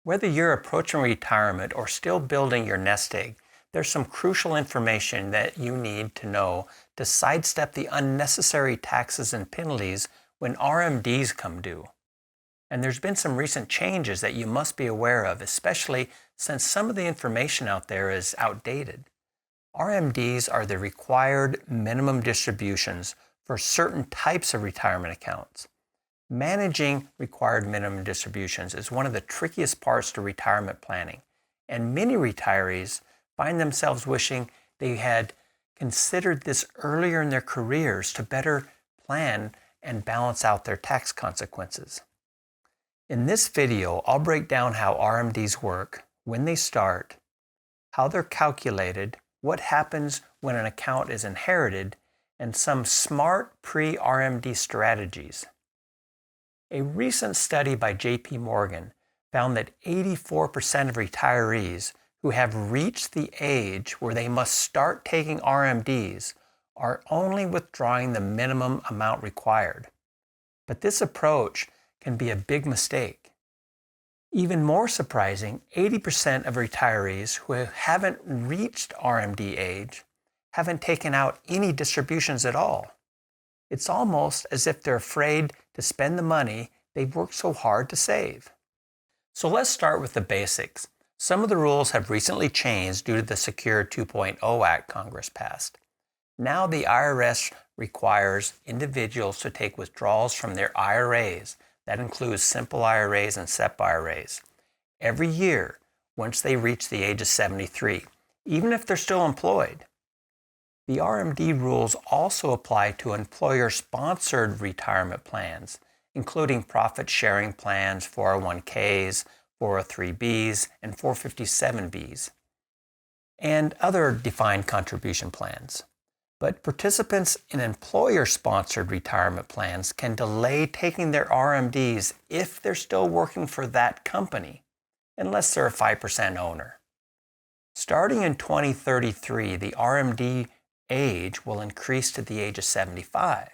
Whether you're approaching retirement or still building your nest egg, there's some crucial information that you need to know to sidestep the unnecessary taxes and penalties when RMDs come due. And there's been some recent changes that you must be aware of, especially since some of the information out there is outdated. RMDs are the required minimum distributions for certain types of retirement accounts. Managing required minimum distributions is one of the trickiest parts to retirement planning, and many retirees find themselves wishing they had considered this earlier in their careers to better plan and balance out their tax consequences. In this video, I'll break down how RMDs work, when they start, how they're calculated, what happens when an account is inherited, and some smart pre-RMD strategies. A recent study by J.P. Morgan found that 84% of retirees who have reached the age where they must start taking RMDs are only withdrawing the minimum amount required. But this approach can be a big mistake. Even more surprising, 80% of retirees who haven't reached RMD age haven't taken out any distributions at all. It's almost as if they're afraid to spend the money they've worked so hard to save. So let's start with the basics. Some of the rules have recently changed due to the Secure 2.0 Act Congress passed. Now the IRS requires individuals to take withdrawals from their IRAs, that includes simple IRAs and SEP IRAs, every year once they reach the age of 73, even if they're still employed. The RMD rules also apply to employer-sponsored retirement plans, including profit-sharing plans, 401ks, 403bs, and 457bs, and other defined contribution plans. But participants in employer-sponsored retirement plans can delay taking their RMDs if they're still working for that company, unless they're a 5% owner. Starting in 2033, the RMD age will increase to the age of 75.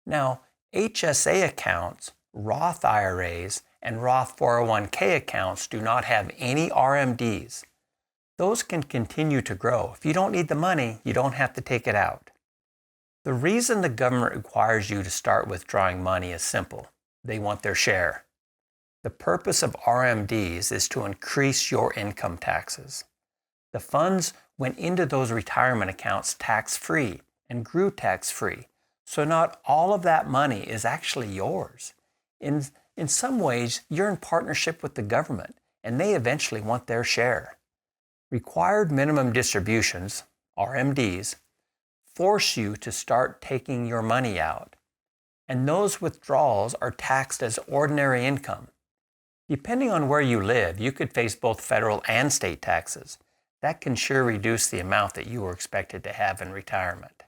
Now, HSA accounts, Roth IRAs, and Roth 401k accounts do not have any RMDs. Those can continue to grow. If you don't need the money, you don't have to take it out. The reason the government requires you to start withdrawing money is simple. They want their share. The purpose of RMDs is to increase your income taxes. The funds went into those retirement accounts tax-free and grew tax-free. So not all of that money is actually yours. In some ways, you're in partnership with the government, and they eventually want their share. Required minimum distributions, RMDs, force you to start taking your money out, and those withdrawals are taxed as ordinary income. Depending on where you live, you could face both federal and state taxes. That can sure reduce the amount that you were expected to have in retirement.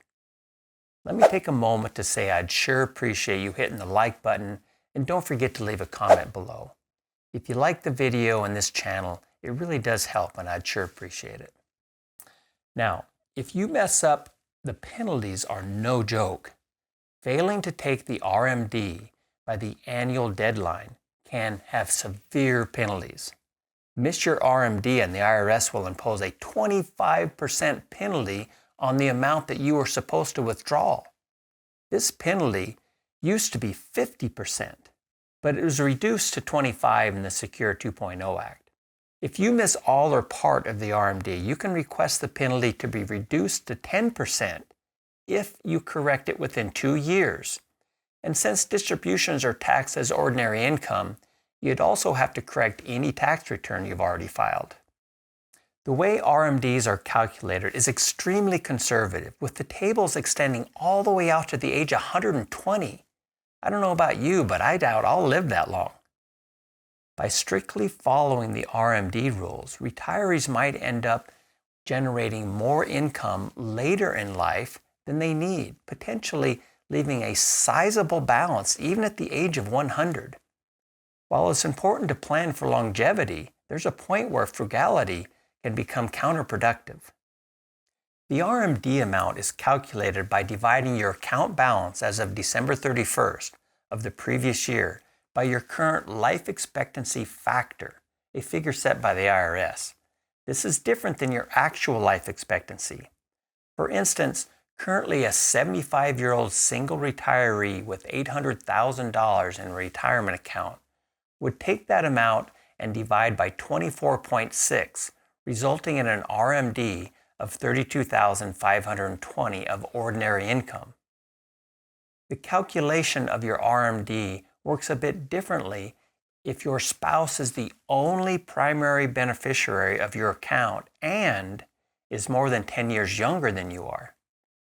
Let me take a moment to say I'd sure appreciate you hitting the like button, and don't forget to leave a comment below. If you like the video and this channel, it really does help, and I'd sure appreciate it. Now, if you mess up, the penalties are no joke. Failing to take the RMD by the annual deadline can have severe penalties. Miss your RMD and the IRS will impose a 25% penalty on the amount that you were supposed to withdraw. This penalty used to be 50%, but it was reduced to 25% in the Secure 2.0 Act. If you miss all or part of the RMD, you can request the penalty to be reduced to 10% if you correct it within 2 years. And since distributions are taxed as ordinary income, you'd also have to correct any tax return you've already filed. The way RMDs are calculated is extremely conservative, with the tables extending all the way out to the age of 120. I don't know about you, but I doubt I'll live that long. By strictly following the RMD rules, retirees might end up generating more income later in life than they need, potentially leaving a sizable balance even at the age of 100. While it's important to plan for longevity, there's a point where frugality can become counterproductive. The RMD amount is calculated by dividing your account balance as of December 31st of the previous year by your current life expectancy factor, a figure set by the IRS. This is different than your actual life expectancy. For instance, currently a 75-year-old single retiree with $800,000 in a retirement account would take that amount and divide by 24.6, resulting in an RMD of $32,520 of ordinary income. The calculation of your RMD works a bit differently if your spouse is the only primary beneficiary of your account and is more than 10 years younger than you are.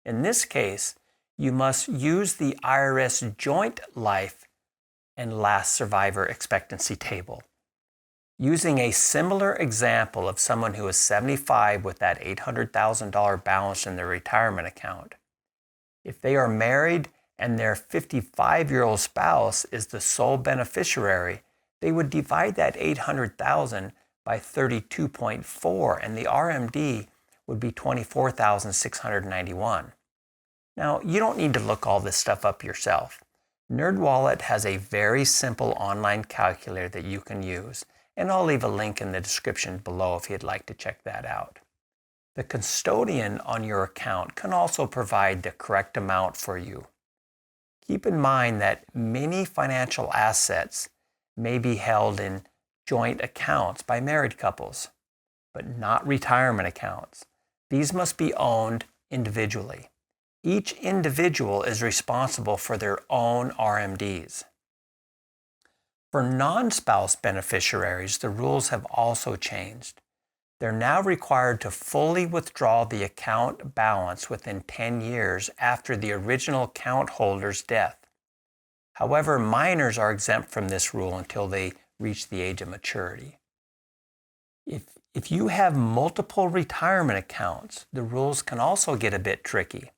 In this case, you must use the IRS joint life and last survivor expectancy table. Using a similar example of someone who is 75 with that $800,000 balance in their retirement account, if they are married and their 55-year-old spouse is the sole beneficiary, they would divide that $800,000 by 32.4, and the RMD would be $24,691. Now, you don't need to look all this stuff up yourself. NerdWallet has a very simple online calculator that you can use, and I'll leave a link in the description below if you'd like to check that out. The custodian on your account can also provide the correct amount for you. Keep in mind that many financial assets may be held in joint accounts by married couples, but not retirement accounts. These must be owned individually. Each individual is responsible for their own RMDs. For non-spouse beneficiaries, the rules have also changed. They're now required to fully withdraw the account balance within 10 years after the original account holder's death. However, minors are exempt from this rule until they reach the age of maturity. If you have multiple retirement accounts, the rules can also get a bit tricky.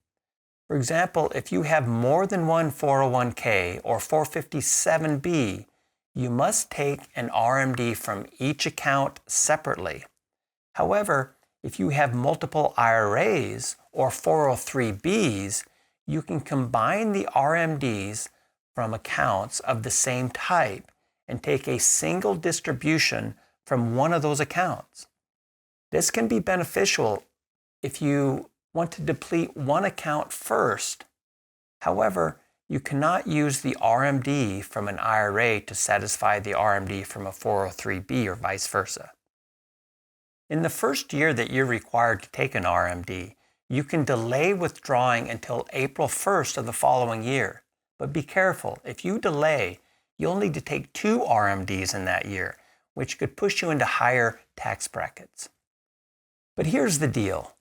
For example, if you have more than one 401k or 457b, you must take an RMD from each account separately. However, if you have multiple IRAs or 403bs, you can combine the RMDs from accounts of the same type and take a single distribution from one of those accounts. This can be beneficial if you want to deplete one account first. However, you cannot use the RMD from an IRA to satisfy the RMD from a 403b or vice versa. In the first year that you're required to take an RMD, you can delay withdrawing until April 1st of the following year. But be careful, if you delay, you'll need to take 2 RMDs in that year, which could push you into higher tax brackets. But here's the deal.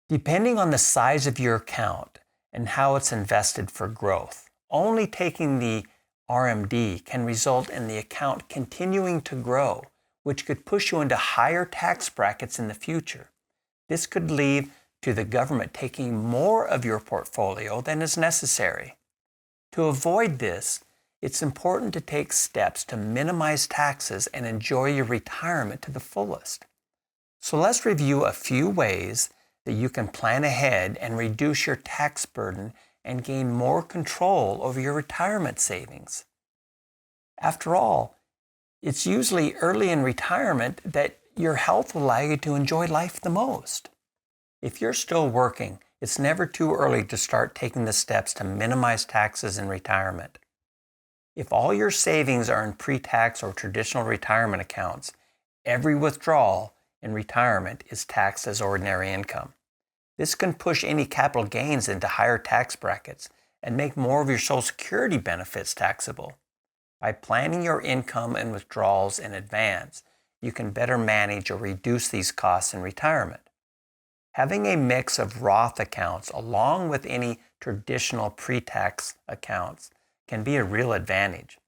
Depending on the size of your account and how it's invested for growth, only taking the RMD can result in the account continuing to grow, which could push you into higher tax brackets in the future. This could lead to the government taking more of your portfolio than is necessary. To avoid this, it's important to take steps to minimize taxes and enjoy your retirement to the fullest. So let's review a few ways that you can plan ahead and reduce your tax burden and gain more control over your retirement savings. After all, it's usually early in retirement that your health will allow you to enjoy life the most. If you're still working, it's never too early to start taking the steps to minimize taxes in retirement. If all your savings are in pre-tax or traditional retirement accounts, every withdrawal in retirement is taxed as ordinary income. This can push any capital gains into higher tax brackets and make more of your Social Security benefits taxable. By planning your income and withdrawals in advance, you can better manage or reduce these costs in retirement. Having a mix of Roth accounts along with any traditional pre-tax accounts can be a real advantage.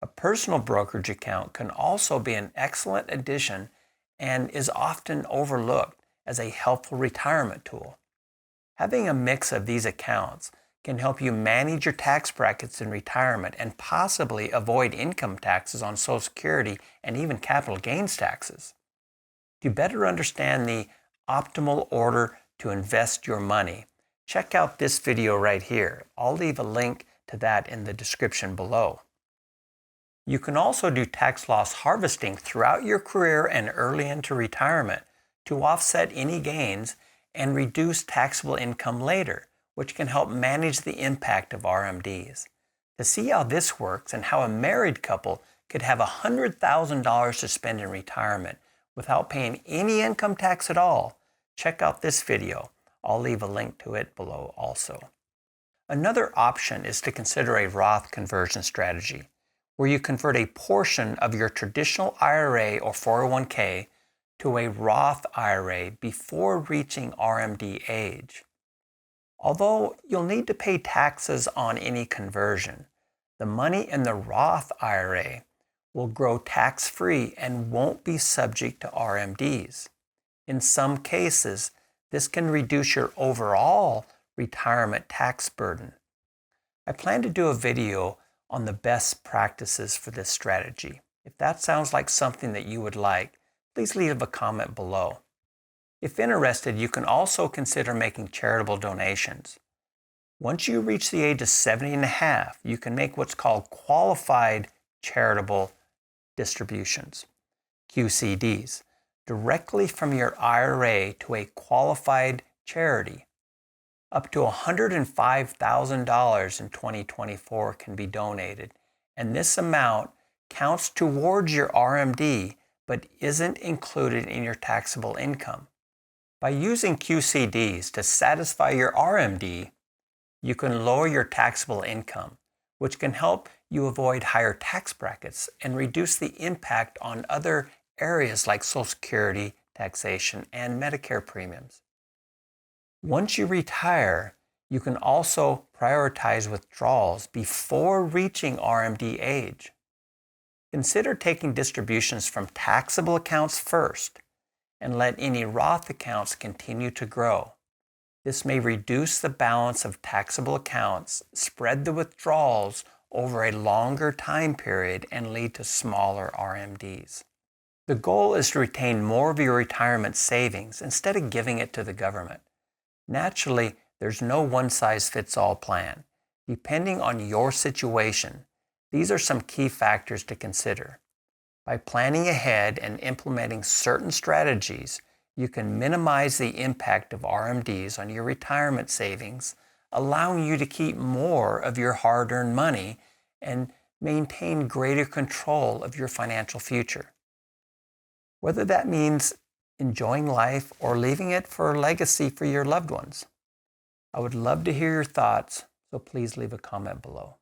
A personal brokerage account can also be an excellent addition and is often overlooked as a helpful retirement tool. Having a mix of these accounts can help you manage your tax brackets in retirement and possibly avoid income taxes on Social Security and even capital gains taxes. To better understand the optimal order to invest your money, check out this video right here. I'll leave a link to that in the description below. You can also do tax loss harvesting throughout your career and early into retirement to offset any gains and reduce taxable income later, which can help manage the impact of RMDs. To see how this works and how a married couple could have $100,000 to spend in retirement without paying any income tax at all, check out this video. I'll leave a link to it below also. Another option is to consider a Roth conversion strategy, where you convert a portion of your traditional IRA or 401k to a Roth IRA before reaching RMD age. Although you'll need to pay taxes on any conversion, the money in the Roth IRA will grow tax-free and won't be subject to RMDs. In some cases, this can reduce your overall retirement tax burden. I plan to do a video on the best practices for this strategy. If that sounds like something that you would like, please leave a comment below. If interested, you can also consider making charitable donations. Once you reach the age of 70 and a half, you can make what's called qualified charitable distributions, QCDs, directly from your IRA to a qualified charity. Up to $105,000 in 2024 can be donated, and this amount counts towards your RMD but isn't included in your taxable income. By using QCDs to satisfy your RMD, you can lower your taxable income, which can help you avoid higher tax brackets and reduce the impact on other areas like Social Security, taxation, and Medicare premiums. Once you retire, you can also prioritize withdrawals before reaching RMD age. Consider taking distributions from taxable accounts first and let any Roth accounts continue to grow. This may reduce the balance of taxable accounts, spread the withdrawals over a longer time period, and lead to smaller RMDs. The goal is to retain more of your retirement savings instead of giving it to the government. Naturally, there's no one-size-fits-all plan. Depending on your situation, these are some key factors to consider. By planning ahead and implementing certain strategies, you can minimize the impact of RMDs on your retirement savings, allowing you to keep more of your hard-earned money and maintain greater control of your financial future. Whether that means enjoying life or leaving it for a legacy for your loved ones. I would love to hear your thoughts, so please leave a comment below.